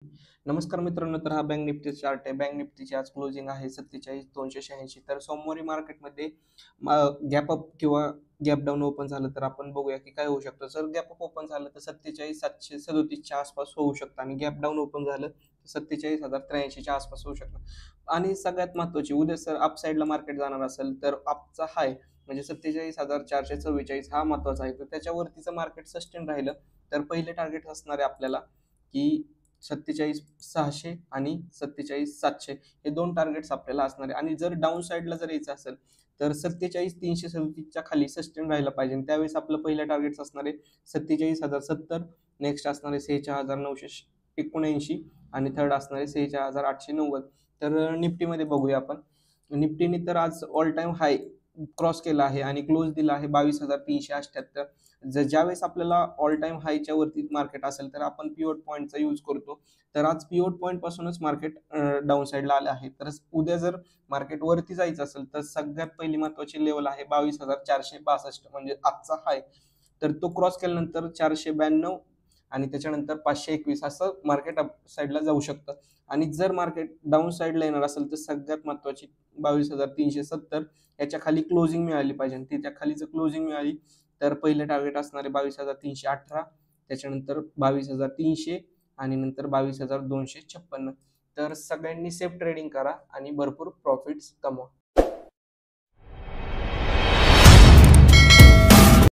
नमस्कार मित्रांनो, तर हा बँक निफ्टी चार्ट आहे. बँक निफ्टीची आज क्लोजिंग आहे 47,286. तर सोमवारी मार्केटमध्ये गॅप अप किंवा गॅप डाऊन ओपन झालं तर आपण बघूया की काय होऊ शकतं. जर गॅप अप ओपन झालं तर 47,737च्या आसपास होऊ शकतं आणि गॅप डाऊन ओपन झालं तर 47,083च्या आसपास होऊ शकतं. आणि सगळ्यात महत्त्वाची, उद्या सर अपसाईडला मार्केट जाणार असेल तर अपचा हाय म्हणजे 47,444 हा महत्त्वाचा आहे. तर त्याच्यावरतीचं मार्केट सस्टेन राहिलं तर पहिले टार्गेट असणार आहे आपल्याला की 47,600 आणि 47,700 हे दोन टार्गेट्स आपल्याला असणार आहे. आणि जर डाऊन साईडला जर यायचं असेल तर 47,337च्या खाली सस्टेन राहिलं पाहिजे. त्यावेळेस आपलं पहिलं टार्गेट असणार आहे 47,070, नेक्स्ट असणार आहे 46,979 आणि थर्ड असणार आहे 46,890. तर निफ्टीमध्ये बघूया आपण. निफ्टीने तर आज ऑल टाइम हाय क्रॉस केला आहे आणि क्लोज दिला आहे 22,378. ज्यावेळेस आपल्याला ऑल टाइम हायच्या वरती मार्केट असेल तर आपण पिव्होट पॉईंटचा यूज करतो. तर आज पिव्होट पॉईंट पासूनच मार्केट डाऊन साईडला आलं आहे. तर उद्या जर मार्केट वरती जायचं असेल तर सगळ्यात पहिली महत्वाची लेवल आहे 22,462 म्हणजे आजचा हाय. तर तो क्रॉस केल्यानंतर 492 आणि त्याच्यानंतर 521 असं मार्केट अप साईडला जाऊ शकतं. आणि जर मार्केट डाऊन साईडला येणार असेल तर सगळ्यात महत्वाची 22,370 याच्या खाली क्लोजिंग मिळाली पाहिजे. त्याच्या खाली जर क्लोजिंग मिळाली तर पहिले टार्गेट असणार आहे 22,318, त्याच्यानंतर 22,300 आणि नंतर 22,256. तर सगळ्यांनी सेफ ट्रेडिंग करा आणि भरपूर प्रॉफिट्स कमवा.